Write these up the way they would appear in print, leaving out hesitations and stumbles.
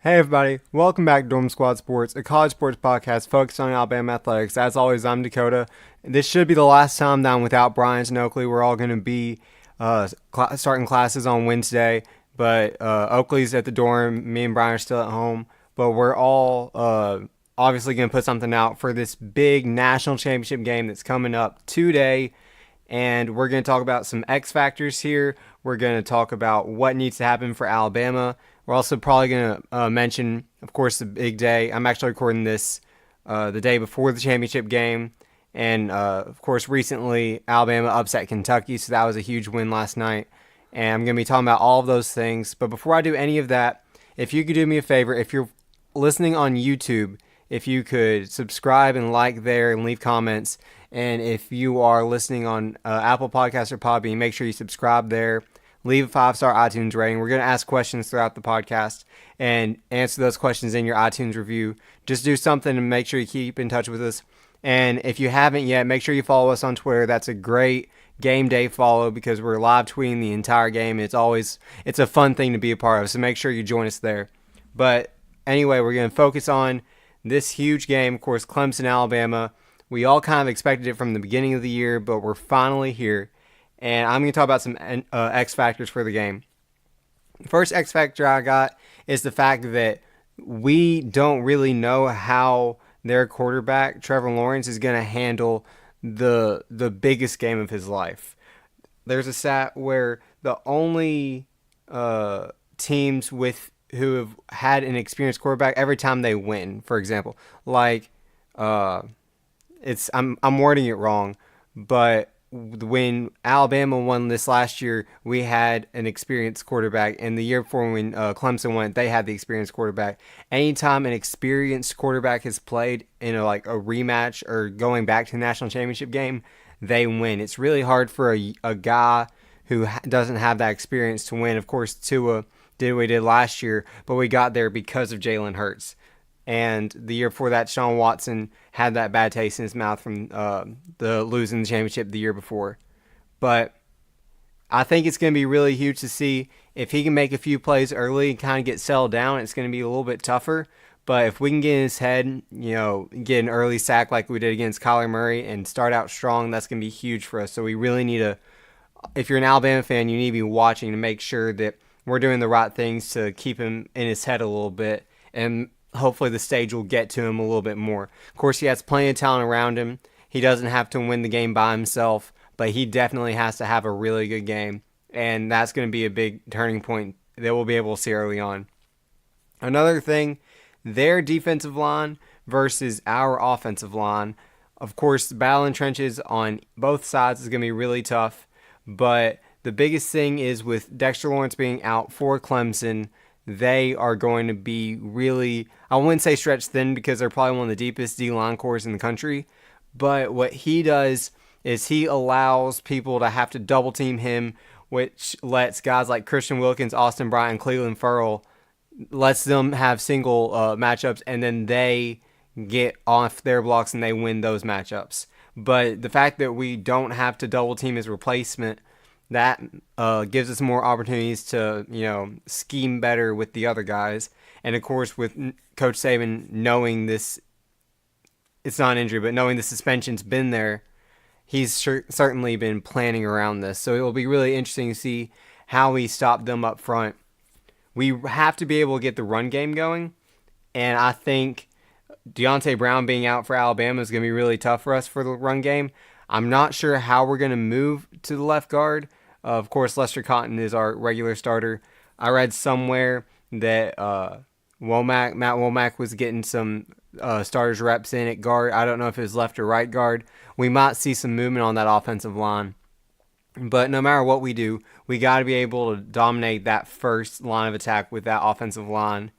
Hey everybody, welcome back to Dorm Squad Sports, a college sports podcast focused on Alabama athletics. As always, I'm Dakota. This should be the last time that I'm without Bryant and Oakley. We're all going to be starting classes on Wednesday, but Oakley's at the dorm. Me and Brian are still at home, but we're all obviously going to put something out for this big national championship game that's coming up today. And we're going to talk about some X factors here. We're going to talk about what needs to happen for Alabama. We're also probably going to mention, of course, the big day. I'm actually recording this the day before the championship game. And, of course, recently Alabama upset Kentucky, so that was a huge win last night. And I'm going to be talking about all of those things. But before I do any of that, if you could do me a favor, if you're listening on YouTube, if you could subscribe and like there and leave comments. And if you are listening on Apple Podcasts or Podbean, make sure you subscribe there. Leave a 5-star iTunes rating. We're going to ask questions throughout the podcast and answer those questions in your iTunes review. Just do something to make sure you keep in touch with us. And if you haven't yet, make sure you follow us on Twitter. That's a great game day follow because we're live tweeting the entire game. It's a fun thing to be a part of. So make sure you join us there. But anyway, we're going to focus on this huge game, of course, Clemson, Alabama. We all kind of expected it from the beginning of the year, but we're finally here. And I'm going to talk about some X factors for the game. The first X factor I got is the fact that we don't really know how their quarterback, Trevor Lawrence, is going to handle the biggest game of his life. There's a stat where the only teams who have had an experienced quarterback every time they win, for example, like I'm wording it wrong, but when Alabama won this last year, we had an experienced quarterback, and the year before when Clemson went, they had the experienced quarterback. Anytime an experienced quarterback has played in a rematch or going back to the national championship game, they win. It's really hard for a guy who doesn't have that experience to win. Of course, Tua did what he did last year, but we got there because of Jalen Hurts. And the year before that, Sean Watson had that bad taste in his mouth from the losing the championship the year before. But I think it's going to be really huge to see if he can make a few plays early and kind of get settled down. It's going to be a little bit tougher. But if we can get in his head, get an early sack like we did against Kyler Murray and start out strong, that's going to be huge for us. So we really need to, if you're an Alabama fan, you need to be watching to make sure that we're doing the right things to keep him in his head a little bit. And hopefully the stage will get to him a little bit more. Of course, he has plenty of talent around him. He doesn't have to win the game by himself, but he definitely has to have a really good game. And that's going to be a big turning point that we'll be able to see early on. Another thing, their defensive line versus our offensive line. Of course, the battle in trenches on both sides is going to be really tough. But the biggest thing is with Dexter Lawrence being out for Clemson, they are going to be really, I wouldn't say stretched thin because they're probably one of the deepest D-line cores in the country. But what he does is he allows people to have to double team him, which lets guys like Christian Wilkins, Austin Bryant, and Cleveland Ferrell, lets them have single matchups, and then they get off their blocks and they win those matchups. But the fact that we don't have to double team his replacement, that gives us more opportunities to, scheme better with the other guys. And, of course, with Coach Saban knowing this, it's not an injury, but knowing the suspension's been there, he's certainly been planning around this. So it will be really interesting to see how we stop them up front. We have to be able to get the run game going. And I think Deontay Brown being out for Alabama is going to be really tough for us for the run game. I'm not sure how we're going to move to the left guard. Of course, Lester Cotton is our regular starter. I read somewhere that Matt Womack was getting some starters reps in at guard. I don't know if it was left or right guard. We might see some movement on that offensive line. But no matter what we do, we got to be able to dominate that first line of attack with that offensive line.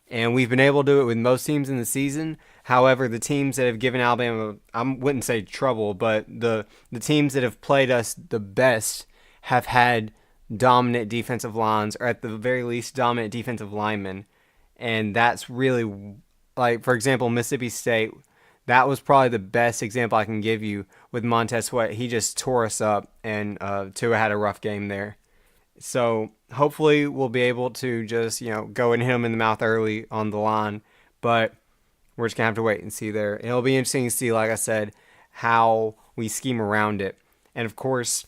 And we've been able to do it with most teams in the season. However, the teams that have given Alabama, I wouldn't say trouble, but the teams that have played us the best have had dominant defensive lines, or at the very least, dominant defensive linemen. And that's really, for example, Mississippi State, that was probably the best example I can give you with Montez Sweat. He just tore us up, and Tua had a rough game there. So hopefully we'll be able to just, go and hit him in the mouth early on the line. But we're just going to have to wait and see there. It'll be interesting to see, like I said, how we scheme around it. And of course,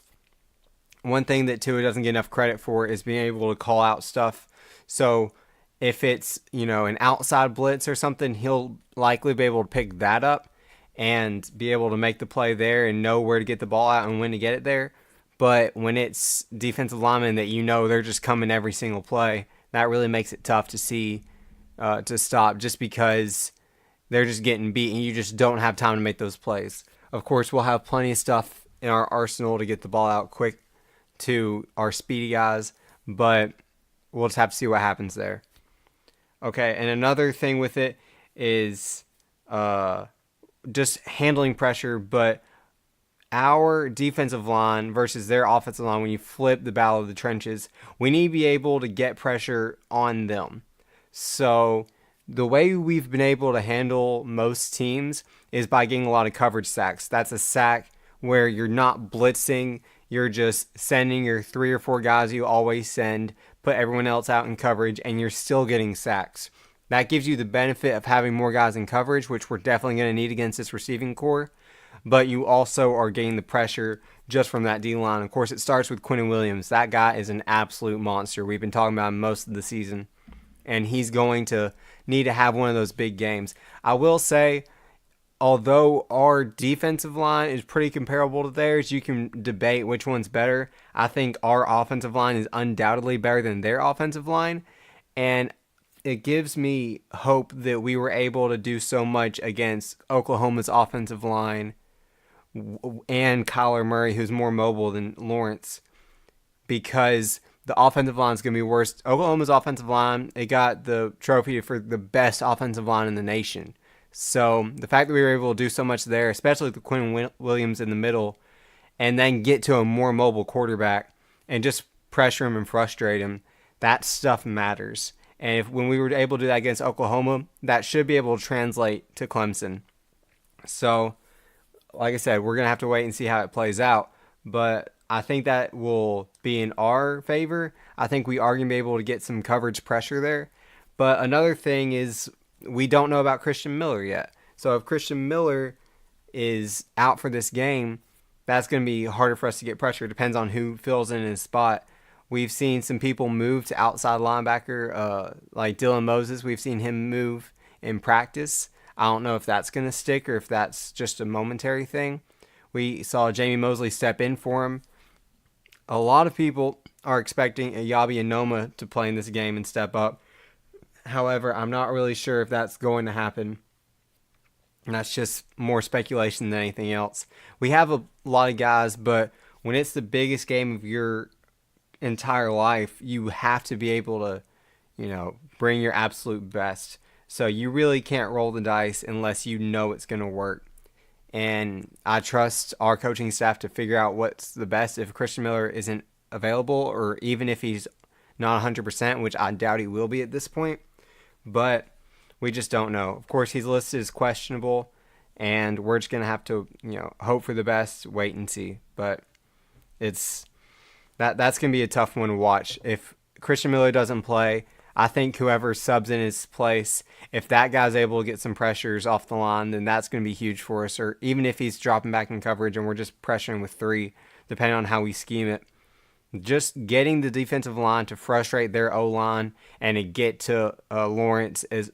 one thing that Tua doesn't get enough credit for is being able to call out stuff. So if it's, an outside blitz or something, he'll likely be able to pick that up and be able to make the play there and know where to get the ball out and when to get it there. But when it's defensive linemen that they're just coming every single play, that really makes it tough to see to stop, just because they're just getting beat and you just don't have time to make those plays. Of course, we'll have plenty of stuff in our arsenal to get the ball out quick to our speedy guys, but we'll just have to see what happens there. Okay, and another thing with it is just handling pressure, but our defensive line versus their offensive line, when you flip the battle of the trenches, we need to be able to get pressure on them. So the way we've been able to handle most teams is by getting a lot of coverage sacks. That's a sack where you're not blitzing, you're just sending your 3 or 4 guys you always send, put everyone else out in coverage, and you're still getting sacks. That gives you the benefit of having more guys in coverage, which we're definitely going to need against this receiving core. But you also are getting the pressure just from that D-line. Of course, it starts with Quinnen Williams. That guy is an absolute monster. We've been talking about him most of the season. And he's going to need to have one of those big games. I will say, although our defensive line is pretty comparable to theirs, you can debate which one's better. I think our offensive line is undoubtedly better than their offensive line. And it gives me hope that we were able to do so much against Oklahoma's offensive line and Kyler Murray, who's more mobile than Lawrence, because the offensive line is going to be worse. Oklahoma's offensive line, it got the trophy for the best offensive line in the nation. So the fact that we were able to do so much there, especially with Quinnen Williams in the middle, and then get to a more mobile quarterback and just pressure him and frustrate him, that stuff matters. And when we were able to do that against Oklahoma, that should be able to translate to Clemson. So, like I said, we're going to have to wait and see how it plays out. But I think that will be in our favor. I think we are going to be able to get some coverage pressure there. But another thing is we don't know about Christian Miller yet. So if Christian Miller is out for this game, that's going to be harder for us to get pressure. It depends on who fills in his spot. We've seen some people move to outside linebacker, like Dylan Moses. We've seen him move in practice. I don't know if that's going to stick or if that's just a momentary thing. We saw Jamie Mosley step in for him. A lot of people are expecting Ayabi Anoma to play in this game and step up. However, I'm not really sure if that's going to happen. And that's just more speculation than anything else. We have a lot of guys, but when it's the biggest game of your entire life, you have to be able to, bring your absolute best. So you really can't roll the dice unless you know it's going to work. And I trust our coaching staff to figure out what's the best if Christian Miller isn't available, or even if he's not 100%, which I doubt he will be at this point. But we just don't know. Of course, he's listed as questionable, and we're just going to have to, hope for the best, wait and see. But that's going to be a tough one to watch. If Christian Miller doesn't play, I think whoever subs in his place, if that guy's able to get some pressures off the line, then that's going to be huge for us. Or even if he's dropping back in coverage and we're just pressuring with 3, depending on how we scheme it. Just getting the defensive line to frustrate their O-line and to get to Lawrence as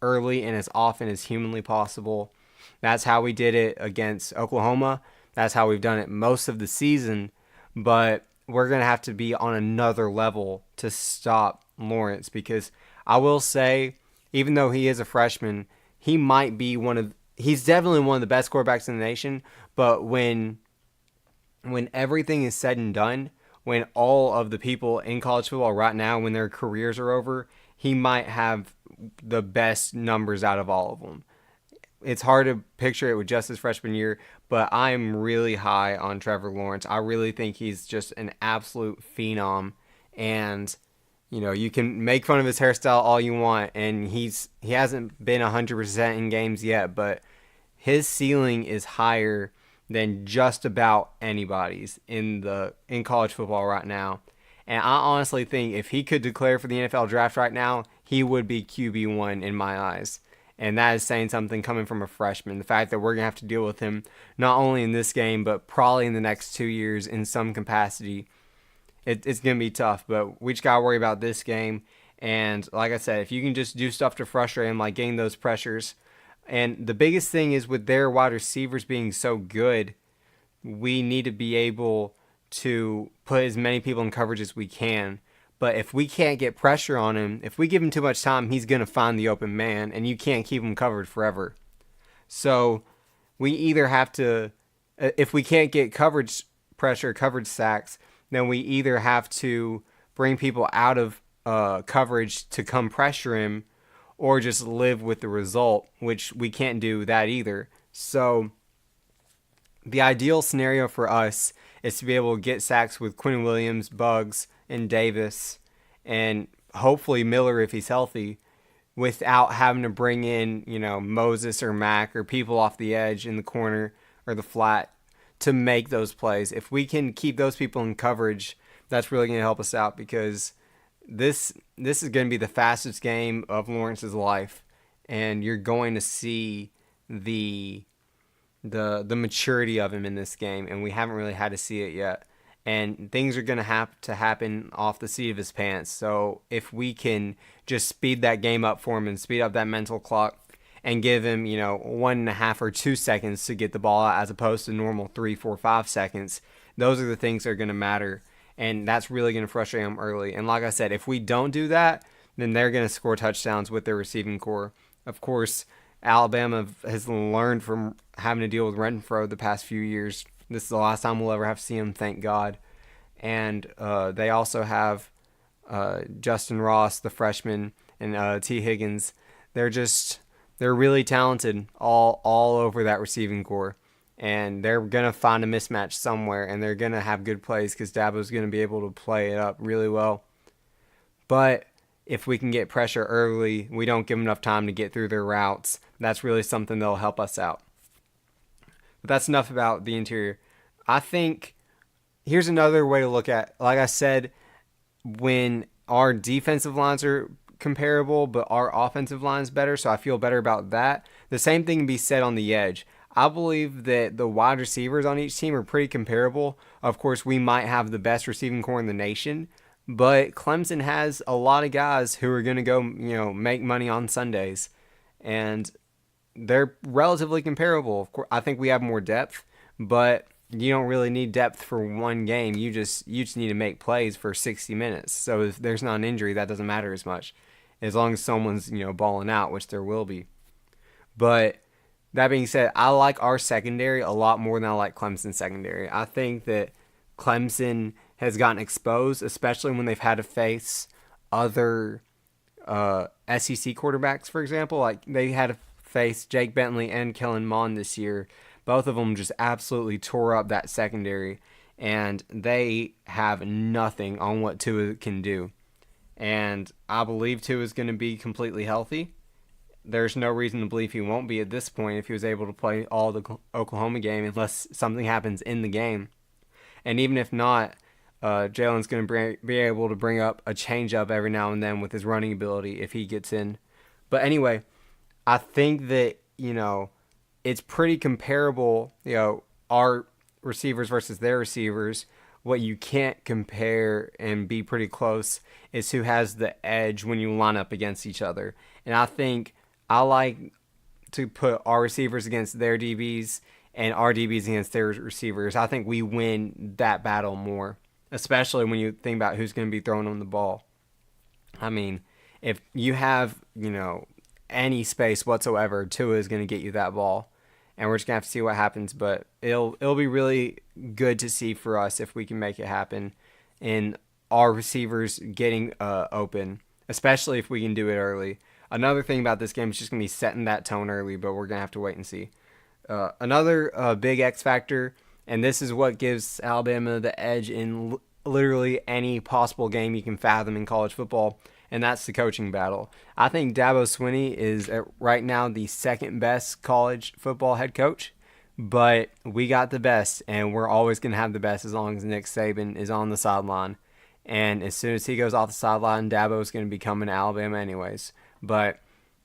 early and as often as humanly possible. That's how we did it against Oklahoma. That's how we've done it most of the season. But we're going to have to be on another level to stop Lawrence, because I will say, even though he is a freshman, he's definitely one of the best quarterbacks in the nation. But when everything is said and done, when all of the people in college football right now, when their careers are over, he might have the best numbers out of all of them. It's hard to picture it with just his freshman year, but I'm really high on Trevor Lawrence. I really think he's just an absolute phenom. And, you can make fun of his hairstyle all you want, and he hasn't been 100% in games yet, but his ceiling is higher than just about anybody's in college football right now. And I honestly think if he could declare for the NFL draft right now, he would be QB1 in my eyes. And that is saying something coming from a freshman. The fact that we're going to have to deal with him not only in this game, but probably in the next 2 years in some capacity. It's going to be tough, but we just got to worry about this game. And like I said, if you can just do stuff to frustrate him, like getting those pressures. And the biggest thing is with their wide receivers being so good, we need to be able to put as many people in coverage as we can. But if we can't get pressure on him, if we give him too much time, he's going to find the open man, and you can't keep him covered forever. So we either have to, if we can't get coverage pressure, coverage sacks, then we either have to bring people out of coverage to come pressure him, or just live with the result, which we can't do that either. So the ideal scenario for us is to be able to get sacks with Quinn Williams, Buggs, and Davis, and hopefully Miller if he's healthy, without having to bring in, Moses or Mack or people off the edge in the corner or the flat to make those plays. If we can keep those people in coverage, that's really going to help us out, because this is going to be the fastest game of Lawrence's life, and you're going to see the maturity of him in this game, and we haven't really had to see it yet. And things are going to have to happen off the seat of his pants. So if we can just speed that game up for him and speed up that mental clock and give him, 1.5 or 2 seconds to get the ball out as opposed to normal 3, 4, 5 seconds, those are the things that are going to matter. And that's really going to frustrate him early. And like I said, if we don't do that, then they're going to score touchdowns with their receiving core. Of course, Alabama has learned from having to deal with Renfro the past few years. This is the last time we'll ever have to see him, thank God. And they also have Justin Ross, the freshman, and T. Higgins. They're really talented all over that receiving core. And they're going to find a mismatch somewhere, and they're going to have good plays because Dabo's going to be able to play it up really well. But if we can get pressure early, we don't give them enough time to get through their routes, that's really something that'll help us out. But that's enough about the interior. I think here's another way to look at, like I said, when our defensive lines are comparable, but our offensive line's better, so I feel better about that. The same thing can be said on the edge. I believe that the wide receivers on each team are pretty comparable. Of course, we might have the best receiving core in the nation, but Clemson has a lot of guys who are going to go, make money on Sundays, and they're relatively comparable. Of course, I think we have more depth, but you don't really need depth for one game. You just need to make plays for 60 minutes. So if there's not an injury, that doesn't matter as much, as long as someone's balling out, which there will be. But that being said, I like our secondary a lot more than I like Clemson's secondary. I think that Clemson has gotten exposed, especially when they've had to face other SEC quarterbacks, for example. Like they had to face Jake Bentley and Kellen Mond this year. Both of them just absolutely tore up that secondary, and they have nothing on what Tua can do. And I believe Tua is going to be completely healthy. There's no reason to believe he won't be at this point if he was able to play all the Oklahoma game, unless something happens in the game. And even if not, Jalen's going to be able to bring up a changeup every now and then with his running ability if he gets in. But anyway, I think that, it's pretty comparable, our receivers versus their receivers. What you can't compare and be pretty close is who has the edge when you line up against each other. And I think I like to put our receivers against their DBs and our DBs against their receivers. I think we win that battle more, especially when you think about who's going to be throwing on the ball. I mean, if you have, any space whatsoever, Tua is going to get you that ball. And we're just going to have to see what happens. But it'll be really good to see for us if we can make it happen. And our receivers getting open, especially if we can do it early. Another thing about this game is just going to be setting that tone early, but we're going to have to wait and see. Another big X factor, and this is what gives Alabama the edge in literally any possible game you can fathom in college football, and that's the coaching battle. I think Dabo Swinney is right now the second best college football head coach, but we got the best, and we're always going to have the best as long as Nick Saban is on the sideline. And as soon as he goes off the sideline, Dabo is going to be coming to Alabama anyways. But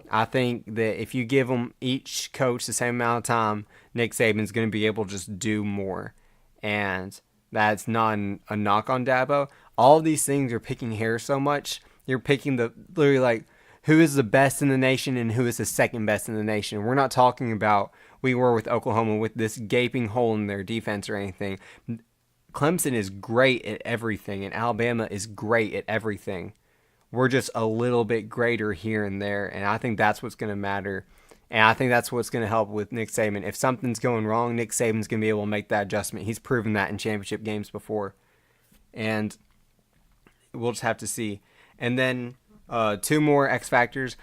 I think that if you give them each coach the same amount of time, Nick Saban's going to be able to just do more. And that's not a knock on Dabo. All of these things are picking hair so much. You're picking the literally like who is the best in the nation and who is the second best in the nation. We're not talking about we were with Oklahoma with this gaping hole in their defense or anything. Clemson is great at everything, and Alabama is great at everything. We're just a little bit greater here and there, and I think that's what's going to matter. And I think that's what's going to help with Nick Saban. If something's going wrong, Nick Saban's going to be able to make that adjustment. He's proven that in championship games before. And we'll just have to see. And then two more X factors.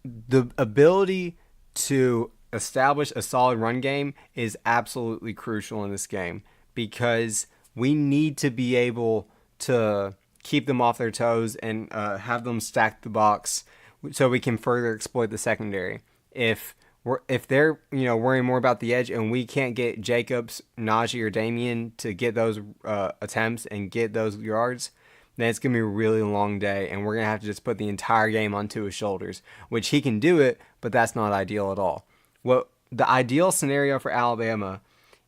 The ability to establish a solid run game is absolutely crucial in this game because we need to be able to keep them off their toes and have them stack the box so we can further exploit the secondary. If they're worrying more about the edge and we can't get Jacobs, Najee, or Damian to get those attempts and get those yards, then it's going to be a really long day, and we're going to have to just put the entire game onto his shoulders, which he can do it, but that's not ideal at all. What the ideal scenario for Alabama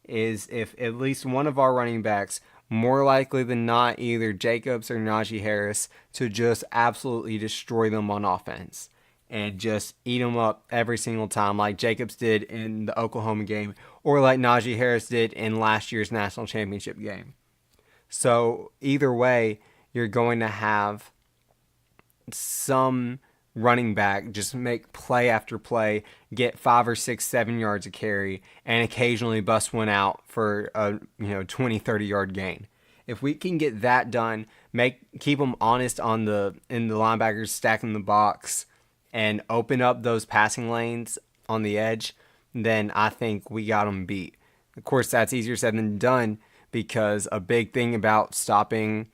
is if at least one of our running backs, more likely than not either Jacobs or Najee Harris, to just absolutely destroy them on offense and just eat them up every single time like Jacobs did in the Oklahoma game or like Najee Harris did in last year's national championship game. So either way, you're going to have some running back just make play after play, get 5 or 6, 7 yards a carry, and occasionally bust one out for a 20, 30-yard gain. If we can get that done, keep them honest in the linebackers stacking the box, and open up those passing lanes on the edge, then I think we got them beat. Of course, that's easier said than done because a big thing about stopping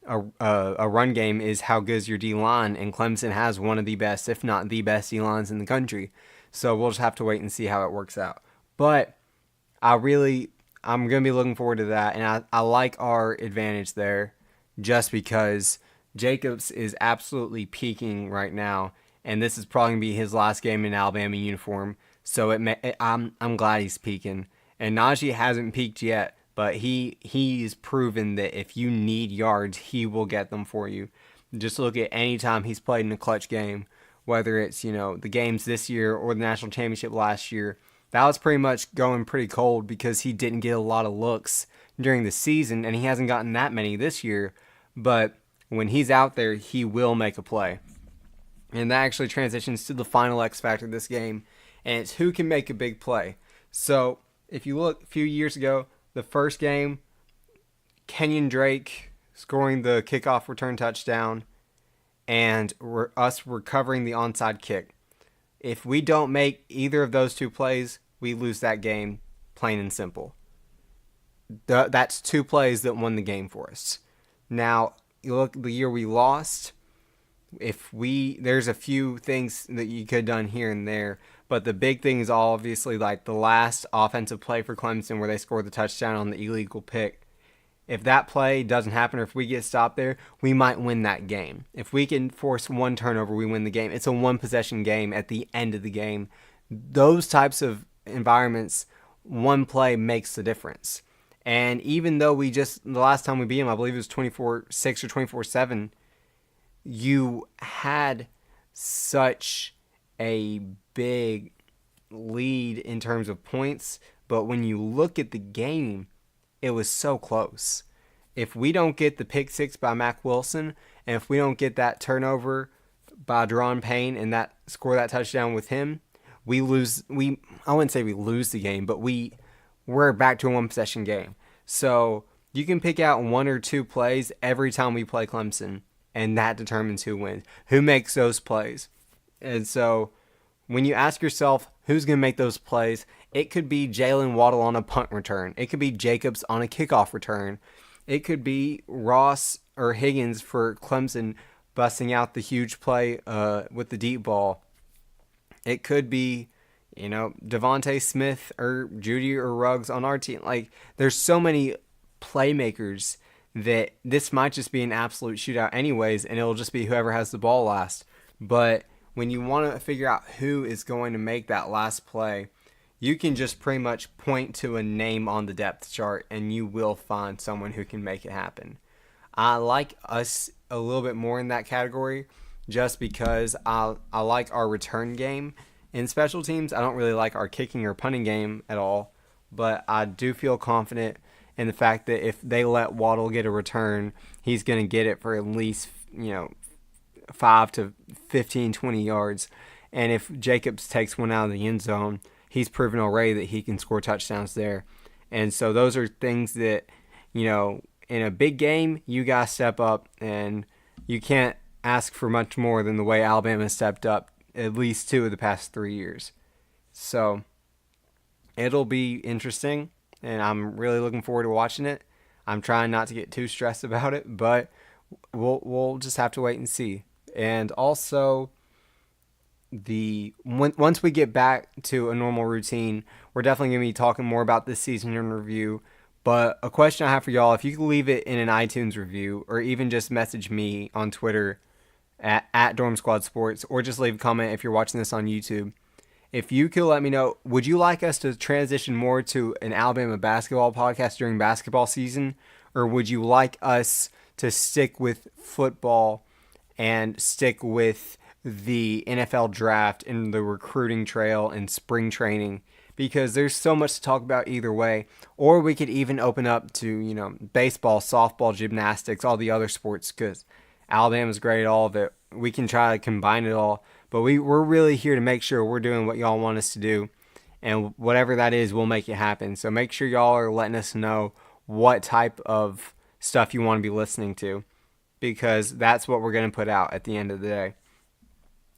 a run game is how good is your D-line, and Clemson has one of the best, if not the best D-lines in the country. So we'll just have to wait and see how it works out. But I'm going to be looking forward to that, and I like our advantage there just because Jacobs is absolutely peaking right now, and this is probably going to be his last game in Alabama uniform. So I'm glad he's peaking. And Najee hasn't peaked yet, but he's proven that if you need yards, he will get them for you. Just look at any time he's played in a clutch game, whether it's the games this year or the national championship last year. That was pretty much going pretty cold because he didn't get a lot of looks during the season, and he hasn't gotten that many this year. But when he's out there, he will make a play. And that actually transitions to the final X factor of this game, and it's who can make a big play. So if you look a few years ago, the first game, Kenyon Drake scoring the kickoff return touchdown, and us recovering the onside kick. If we don't make either of those two plays, we lose that game, plain and simple. That's two plays that won the game for us. Now, you look at the year we lost, there's a few things that you could have done here and there, but the big thing is obviously like the last offensive play for Clemson where they scored the touchdown on the illegal pick. If that play doesn't happen or if we get stopped there, we might win that game. If we can force one turnover, we win the game. It's a one-possession game at the end of the game. Those types of environments, one play makes the difference. And even though the last time we beat them, I believe it was 24-6 or 24-7, you had such a big lead in terms of points, but when you look at the game, it was so close. If we don't get the pick six by Mack Wilson, and if we don't get that turnover by Deron Payne and score that touchdown with him, we lose. I wouldn't say we lose the game, but we're back to a one possession game. So you can pick out one or two plays every time we play Clemson, and that determines who wins, who makes those plays. And so when you ask yourself who's going to make those plays, it could be Jalen Waddle on a punt return. It could be Jacobs on a kickoff return. It could be Ross or Higgins for Clemson busting out the huge play with the deep ball. It could be, Devontae Smith or Judy or Ruggs on our team. Like, there's so many playmakers that this might just be an absolute shootout anyways, and it'll just be whoever has the ball last. But when you want to figure out who is going to make that last play, you can just pretty much point to a name on the depth chart and you will find someone who can make it happen. I like us a little bit more in that category just because I like our return game in special teams. I don't really like our kicking or punting game at all, but I do feel confident in the fact that if they let Waddle get a return, he's going to get it for at least, 5 to 15, 20 yards. And if Jacobs takes one out of the end zone, he's proven already that he can score touchdowns there. And so those are things that, in a big game, you guys step up, and you can't ask for much more than the way Alabama stepped up at least 2 of the past 3 years. So it'll be interesting, and I'm really looking forward to watching it. I'm trying not to get too stressed about it, but we'll just have to wait and see. And also, once we get back to a normal routine, we're definitely going to be talking more about this season in review. But a question I have for y'all, if you could leave it in an iTunes review, or even just message me on Twitter at Dorm Squad Sports, or just leave a comment if you're watching this on YouTube. If you could let me know, would you like us to transition more to an Alabama basketball podcast during basketball season, or would you like us to stick with football and stick with the NFL draft and the recruiting trail and spring training? Because there's so much to talk about either way. Or we could even open up to, baseball, softball, gymnastics, all the other sports, because Alabama's great at all of it. We can try to combine it all. But we're really here to make sure we're doing what y'all want us to do. And whatever that is, we'll make it happen. So make sure y'all are letting us know what type of stuff you want to be listening to, because that's what we're going to put out at the end of the day.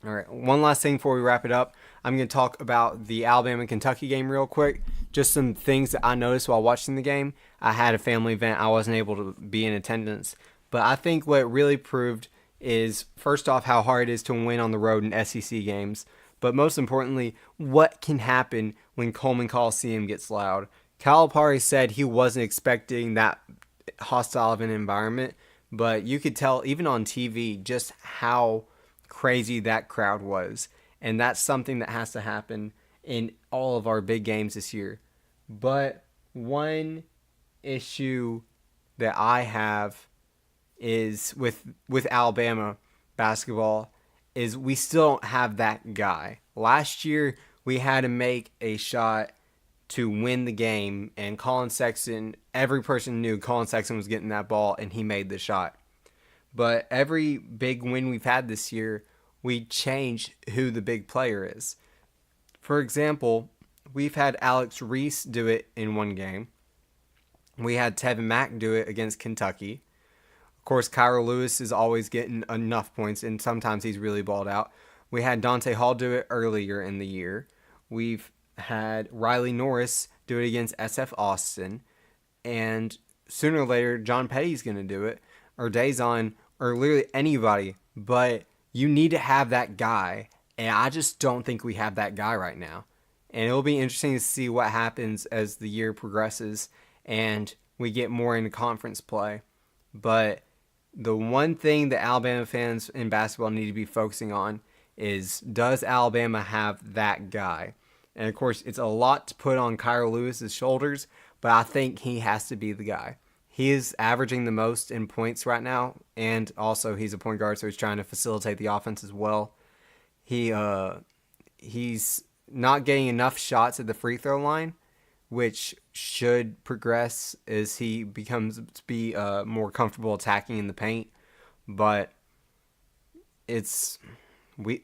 All right, one last thing before we wrap it up. I'm going to talk about the Alabama-Kentucky game real quick. Just some things that I noticed while watching the game. I had a family event. I wasn't able to be in attendance. But I think what it really proved is, first off, how hard it is to win on the road in SEC games. But most importantly, what can happen when Coleman Coliseum gets loud. Calipari said he wasn't expecting that hostile of an environment. But you could tell, even on TV, just how crazy that crowd was. And that's something that has to happen in all of our big games this year. But one issue that I have is with Alabama basketball is we still don't have that guy. Last year we had to make a shot to win the game, and Colin Sexton, every person knew Colin Sexton was getting that ball, and he made the shot. But every big win we've had this year, we change who the big player is. For example, we've had Alex Reese do it in one game. We had Tevin Mack do it against Kentucky. Of course, Kyra Lewis is always getting enough points, and sometimes he's really balled out. We had Dante Hall do it earlier in the year. We've had Riley Norris do it against SF Austin. And sooner or later, John Petty's going to do it, or Dazon, or literally anybody. But you need to have that guy, and I just don't think we have that guy right now. And it'll be interesting to see what happens as the year progresses and we get more into conference play. But the one thing that Alabama fans in basketball need to be focusing on is, does Alabama have that guy? And of course, it's a lot to put on Kyra Lewis's shoulders, but I think he has to be the guy. He is averaging the most in points right now, and also he's a point guard, so he's trying to facilitate the offense as well. He's not getting enough shots at the free throw line, which should progress as he becomes to be more comfortable attacking in the paint. But it's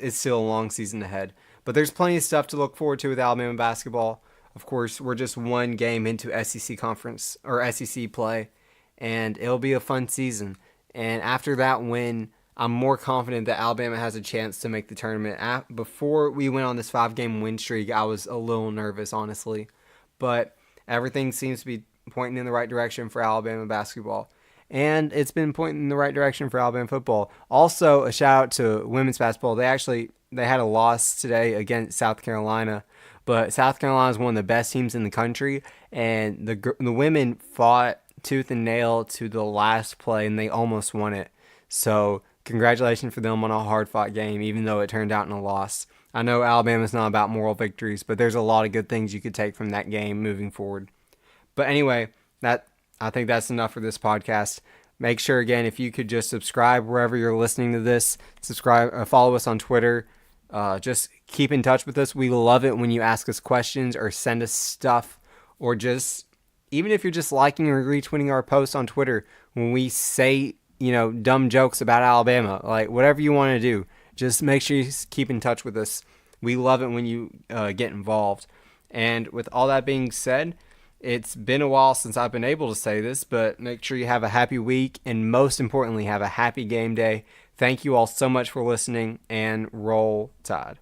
still a long season ahead. But there's plenty of stuff to look forward to with Alabama basketball. Of course, we're just one game into SEC conference or SEC play, and it'll be a fun season. And after that win, I'm more confident that Alabama has a chance to make the tournament. Before we went on this 5-game win streak, I was a little nervous, honestly. But everything seems to be pointing in the right direction for Alabama basketball. And it's been pointing in the right direction for Alabama football. Also, a shout out to women's basketball. They had a loss today against South Carolina. But South Carolina is one of the best teams in the country. And the women fought tooth and nail to the last play, and they almost won it. So congratulations for them on a hard-fought game, even though it turned out in a loss. I know Alabama's not about moral victories, but there's a lot of good things you could take from that game moving forward. But anyway, I think that's enough for this podcast. Make sure, again, if you could just subscribe wherever you're listening to this, subscribe, follow us on Twitter. Just keep in touch with us. We love it when you ask us questions or send us stuff, or just, even if you're just liking or retweeting our posts on Twitter, when we say, dumb jokes about Alabama, like whatever you want to do, just make sure you keep in touch with us. We love it when you get involved. And with all that being said, it's been a while since I've been able to say this, but make sure you have a happy week, and most importantly, have a happy game day. Thank you all so much for listening, and roll Tide.